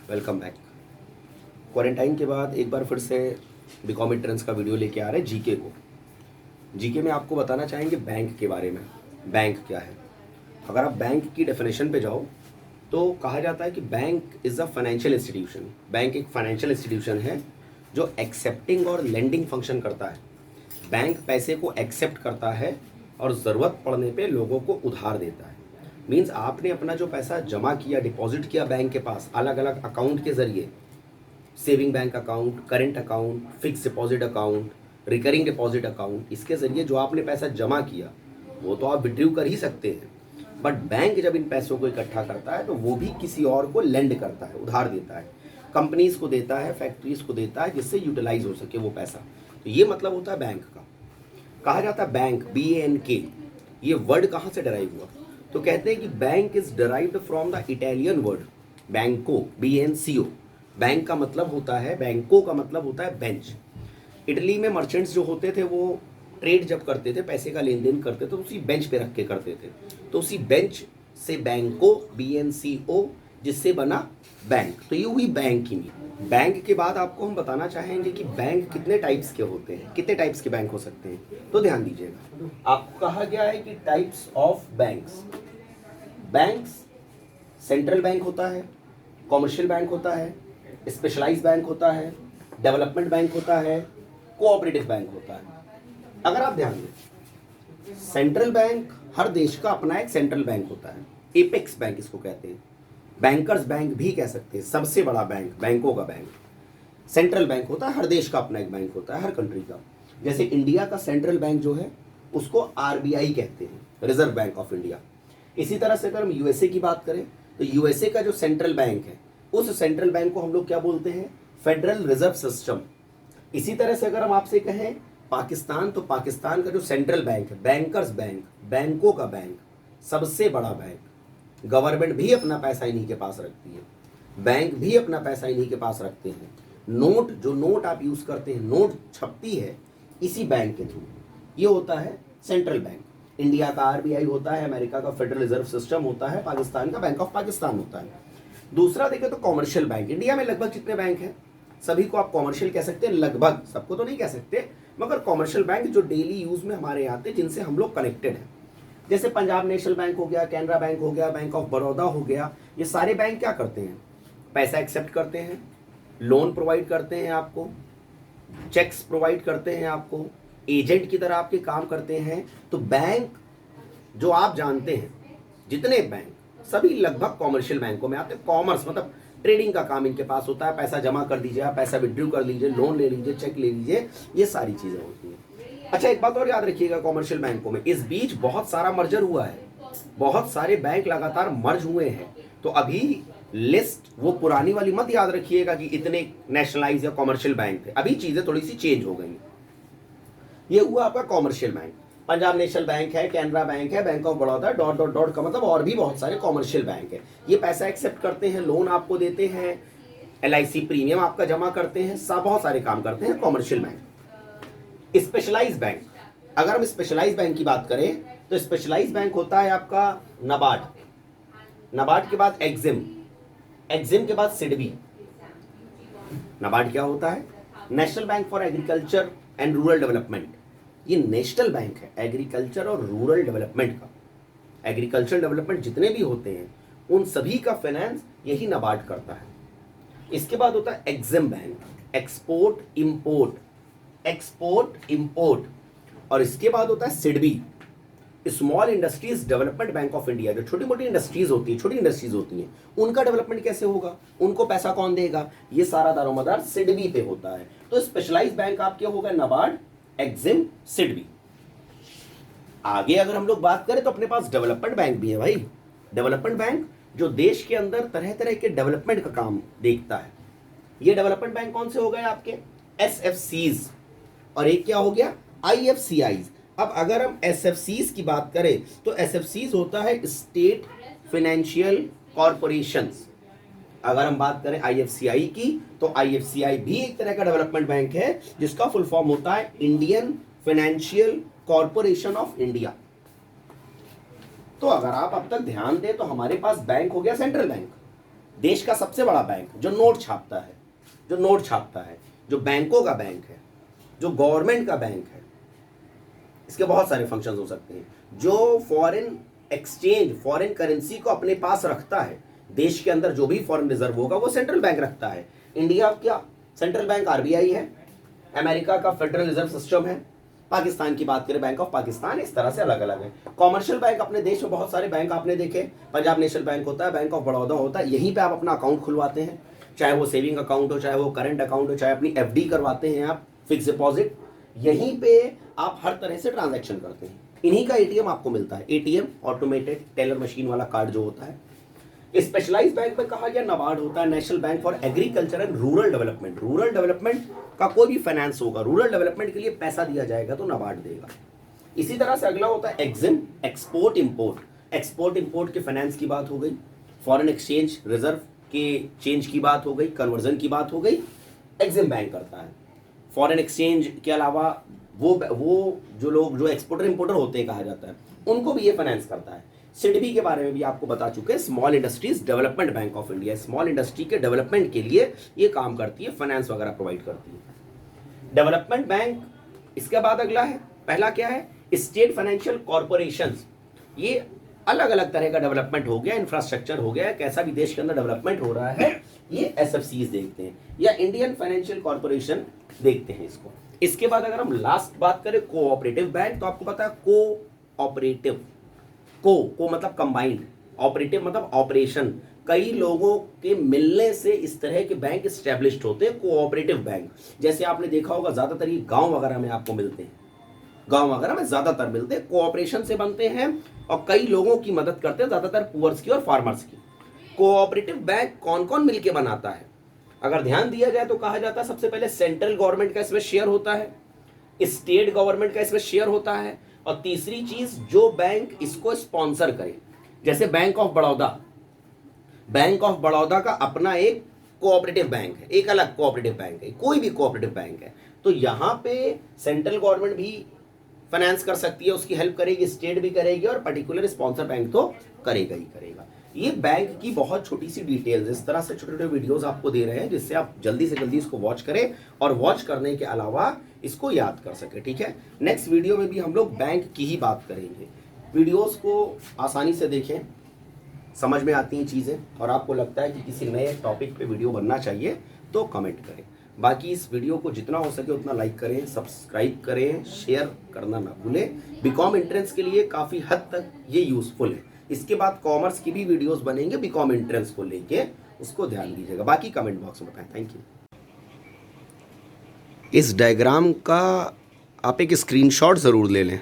Welcome back. Quarantine के बाद एक बार फिर से बीकॉम एंट्रेंस का वीडियो लेके आ रहे हैं जीके को। जीके में आपको बताना चाहेंगे बैंक के बारे में। बैंक क्या है? अगर आप बैंक की डेफिनेशन पे जाओ तो कहा जाता है कि bank is a financial institution. Bank एक फाइनेंशियल इंस्टीट्यूशन है जो एक्सेप्टिंग और लेंडिंग फंक्शन करता है। बैंक पैसे को एक्सेप्ट करता है और ज़रूरत पड़ने पे लोगों को उधार देता है। मीन्स आपने अपना जो पैसा जमा किया, डिपॉजिट किया बैंक के पास अलग अलग अकाउंट के ज़रिए, saving bank account, current account, fix deposit account, recurring deposit account, इसके ज़रिए जो आपने पैसा जमा किया वो तो आप विड्रॉ कर ही सकते हैं। बट बैंक जब इन पैसों को इकट्ठा करता है तो वो भी किसी और को लेंड करता है, उधार देता है, कंपनीज को देता है, फैक्ट्रीज को देता है, जिससे यूटिलाइज हो सके वो पैसा। तो ये मतलब होता है बैंक का। कहा जाता है बैंक, BANK, ये वर्ड कहाँ से डराइव हुआ? तो कहते हैं कि bank is derived from the Italian word बैंको, BNCO। बैंक का मतलब होता है, बैंको का मतलब होता है बेंच। इटली में मर्चेंट्स जो होते थे वो ट्रेड जब करते थे, पैसे का लेन देन करते थे, तो उसी बेंच पे रख के करते थे। तो उसी बेंच से बैंको, BNCO, जिससे बना बैंक। तो ये हुई बैंक की मीनिंग। बैंक के बाद आपको हम बताना चाहेंगे कि बैंक कितने टाइप्स के होते हैं, कितने टाइप्स के बैंक हो सकते हैं। तो ध्यान दीजिएगा, आपको कहा गया है कि types of banks. Banks, central bank होता है, कॉमर्शियल बैंक होता है, स्पेशलाइज्ड बैंक होता है, डेवलपमेंट बैंक होता है, कोऑपरेटिव बैंक होता है। अगर आप ध्यान दें, सेंट्रल बैंक, हर देश का अपना एक सेंट्रल बैंक होता है, एपेक्स बैंक इसको कहते हैं, बैंकर्स बैंक भी कह सकते हैं, सबसे बड़ा बैंक, बैंकों का बैंक। सेंट्रल बैंक होता है, हर देश का अपना एक बैंक होता है, हर कंट्री का। जैसे इंडिया का सेंट्रल बैंक जो है उसको RBI कहते हैं, रिजर्व बैंक ऑफ इंडिया। इसी तरह से अगर हम USA की बात करें तो USA का जो सेंट्रल बैंक है उस सेंट्रल बैंक को हम लोग क्या बोलते हैं? Federal reserve system. इसी तरह से अगर हम आपसे कहें पाकिस्तान, तो पाकिस्तान का जो सेंट्रल बैंक है, बैंकर्स बैंक, बैंकों का बैंक, सबसे बड़ा बैंक। गवर्नमेंट भी अपना पैसा इन्हीं के पास रखती है, बैंक भी अपना पैसा इन्हीं के पास रखते हैं। नोट, जो नोट आप यूज करते हैं, नोट छपती है इसी बैंक के थ्रू। ये होता है सेंट्रल बैंक। इंडिया का RBI होता है, अमेरिका का फेडरल रिजर्व सिस्टम होता है, पाकिस्तान का बैंक ऑफ पाकिस्तान होता है। दूसरा देखें तो कॉमर्शियल बैंक। इंडिया में लगभग कितने बैंक हैं? सभी को आप कॉमर्शियल कह सकते हैं, लगभग, सबको तो नहीं कह सकते, मगर कॉमर्शियल बैंक जो डेली यूज में हमारे आते हैं, जिनसे हम लोग कनेक्टेड हैं। जैसे पंजाब नेशनल बैंक हो गया, कैनरा बैंक हो गया, बैंक ऑफ बड़ौदा हो गया। ये सारे बैंक क्या करते हैं? पैसा एक्सेप्ट करते हैं, लोन प्रोवाइड करते हैं आपको, चेक्स प्रोवाइड करते हैं आपको, एजेंट की तरह आपके काम करते हैं। तो बैंक जो आप जानते हैं, जितने बैंक, सभी लगभग कॉमर्शियल बैंकों में आते हैं। कॉमर्स मतलब ट्रेडिंग का काम इनके पास होता है, पैसा जमा कर दीजिए, आप पैसा विड्रॉ कर लीजिए, लोन ले लीजिए, चेक ले लीजिए, ये सारी चीजें होती हैं। अच्छा, एक बात और याद रखिएगा, कॉमर्शियल बैंकों में इस बीच बहुत सारा मर्जर हुआ है, बहुत सारे बैंक लगातार मर्ज हुए हैं। तो अभी लिस्ट वो पुरानी वाली मत याद रखिएगा कि इतने नेशनलाइज या कॉमर्शियल बैंक थे, अभी चीजें थोड़ी सी चेंज हो गई। ये हुआ आपका commercial bank. Punjab national bank है, कैनरा बैंक है, bank of Baroda, dot dot dot का मतलब और भी बहुत सारे कॉमर्शियल बैंक है। ये पैसा एक्सेप्ट करते हैं, लोन आपको देते हैं, LIC प्रीमियम आपका जमा करते हैं, सब बहुत सारे काम करते हैं कॉमर्शियल बैंक। स्पेशलाइज बैंक, अगर हम स्पेशलाइज बैंक की बात करें तो स्पेशलाइज बैंक होता है आपका नाबार्ड, नाबार्ड के बाद एग्जिम, एग्जिम के बाद सिडबी। नाबार्ड क्या होता है? National bank for agriculture and rural development. ये नेशनल बैंक है एग्रीकल्चर और रूरल डेवलपमेंट का। एग्रीकल्चर डेवलपमेंट जितने भी होते हैं उन सभी का फाइनेंस यही नाबार्ड करता है। इसके बाद होता है EXIM bank, export import, export import. और इसके बाद होता है SIDBI, small industries development bank of India. जो छोटी मोटी इंडस्ट्रीज होती है, छोटी इंडस्ट्रीज होती हैं, उनका डेवलपमेंट कैसे होगा, उनको पैसा कौन देगा, ये सारा दारोमदार सिडबी पे होता है। तो स्पेशलाइज्ड बैंक आपके होगा नाबार्ड, एग्जिम, सिडबी। आगे अगर हम लोग बात करें तो अपने पास डेवलपमेंट बैंक भी है भाई। डेवलपमेंट बैंक जो देश के अंदर तरह तरह के डेवलपमेंट का काम देखता है। ये डेवलपमेंट बैंक कौन से हो गए आपके? SFCs। और एक क्या हो गया? IFCIs। अब अगर हम SFCs की बात करें तो SFCs होता है स्टेट फाइनेंशियल कॉरपोरेशंस। अगर हम बात करें IFCI की तो IFCI भी एक तरह का डेवलपमेंट बैंक है, जिसका फुल फॉर्म होता है Indian financial corporation of India. तो अगर आप अब तक ध्यान दें तो हमारे पास बैंक हो गया सेंट्रल बैंक, देश का सबसे बड़ा बैंक जो नोट छापता है, जो बैंकों का बैंक है, जो गवर्नमेंट का बैंक है, इसके बहुत सारे फंक्शंस हो सकते हैं। जो फॉरेन एक्सचेंज, फॉरेन करेंसी को अपने पास रखता है, देश के अंदर जो भी फॉरेन रिजर्व होगा वो सेंट्रल बैंक रखता है। इंडिया क्या सेंट्रल बैंक आरबीआई है, अमेरिका का फेडरल रिजर्व सिस्टम है, पाकिस्तान की बात करें बैंक ऑफ पाकिस्तान, इस तरह से अलग अलग है। कॉमर्शियल बैंक अपने देश में बहुत सारे बैंक आपने देखे, पंजाब नेशनल बैंक होता है, बैंक ऑफ बड़ौदा होता है, यहीं पे आप अपना अकाउंट खुलवाते हैं, चाहे वो सेविंग अकाउंट हो, चाहे वो करंट अकाउंट हो, चाहे अपनी एफडी करवाते हैं आप, फिक्स डिपॉजिट, यहीं पे आप हर तरह से ट्रांजैक्शन करते हैं। इन्हीं का एटीएम आपको मिलता है, एटीएम ऑटोमेटेड टेलर मशीन वाला कार्ड जो होता है। स्पेशलाइज्ड बैंक में कहा गया नाबार्ड होता है, national bank for agriculture and rural development. Rural development का कोई भी फाइनेंस होगा, रूरल डेवलपमेंट के लिए पैसा दिया जाएगा तो नाबार्ड देगा। इसी तरह से अगला होता है EXIM, export import. Export import के फाइनेंस की बात हो गई, फॉरेन एक्सचेंज रिजर्व के चेंज की बात हो गई, कन्वर्जन की बात हो गई, एग्जिम बैंक करता है। फॉरेन एक्सचेंज के अलावा वो जो लोग जो एक्सपोर्टर इंपोर्टर होते हैं कहा जाता है, उनको भी ये फाइनेंस करता है। सिडबी के बारे में भी आपको बता चुके हैं, small industries development bank of India, small industry के डेवलपमेंट के लिए ये काम करती है, फाइनेंस वगैरह प्रोवाइड करती है डेवलपमेंट बैंक। इसके बाद अगला है, पहला क्या है, स्टेट फाइनेंशियल कॉर्पोरेशंस। ये अलग अलग तरह का डेवलपमेंट हो गया, इंफ्रास्ट्रक्चर हो गया, कैसा भी देश के अंदर डेवलपमेंट हो रहा है, ये एसएफसीज देखते हैं, या इंडियन फाइनेंशियल कॉर्पोरेशन देखते हैं इसको। इसके बाद अगर हम लास्ट बात करें कोऑपरेटिव बैंक, तो आपको पता है कोऑपरेटिव, को मतलब कंबाइंड, ऑपरेटिव मतलब ऑपरेशन, कई लोगों के मिलने से इस तरह के बैंक एस्टेब्लिश्ड होते हैं, कोऑपरेटिव बैंक। जैसे आपने देखा होगा ज्यादातर ये गांव वगैरह में आपको मिलते हैं, गांव वगैरह में ज्यादातर मिलते हैं, कोऑपरेशन से बनते हैं और कई लोगों की मदद करते हैं, ज्यादातर पुअर्स की और फार्मर्स की। कोऑपरेटिव बैंक कौन कौन मिलके बनाता है, अगर ध्यान दिया जाए तो कहा जाता है सबसे पहले सेंट्रल गवर्नमेंट का इसमें शेयर होता है, स्टेट गवर्नमेंट का इसमें शेयर होता है, और तीसरी चीज जो बैंक इसको स्पॉन्सर करे, जैसे bank of Baroda, bank of Baroda का अपना एक कोऑपरेटिव बैंक है, एक अलग कोऑपरेटिव बैंक है, कोई भी कोऑपरेटिव बैंक है, तो यहां पे सेंट्रल गवर्नमेंट भी फाइनेंस कर सकती है, उसकी हेल्प करेगी, स्टेट भी करेगी, और पर्टिकुलर स्पॉन्सर बैंक तो करेगा ही करेगा। ये बैंक की बहुत छोटी सी डिटेल्स, इस तरह से छोटे छोटे वीडियोस आपको दे रहे हैं जिससे आप जल्दी से जल्दी इसको वॉच करें, और वॉच करने के अलावा इसको याद कर सके। ठीक है, नेक्स्ट वीडियो में भी हम लोग बैंक की ही बात करेंगे। वीडियोस को आसानी से देखें, समझ में आती हैं चीज़ें, और आपको लगता है कि किसी नए टॉपिक पे वीडियो बनना चाहिए तो कमेंट करें। बाकी इस वीडियो को जितना हो सके उतना लाइक करें, सब्सक्राइब करें, शेयर करना ना भूलें। बीकॉम एंट्रेंस के लिए काफ़ी हद तक ये यूज़फुल है। इसके बाद कॉमर्स की भी वीडियोस बनेंगे बीकॉम एंट्रेंस को लेके, उसको ध्यान दीजिएगा। बाकी कमेंट बॉक्स में बताएं। Thank you. इस डायग्राम का आप एक स्क्रीनशॉट ज़रूर ले लें।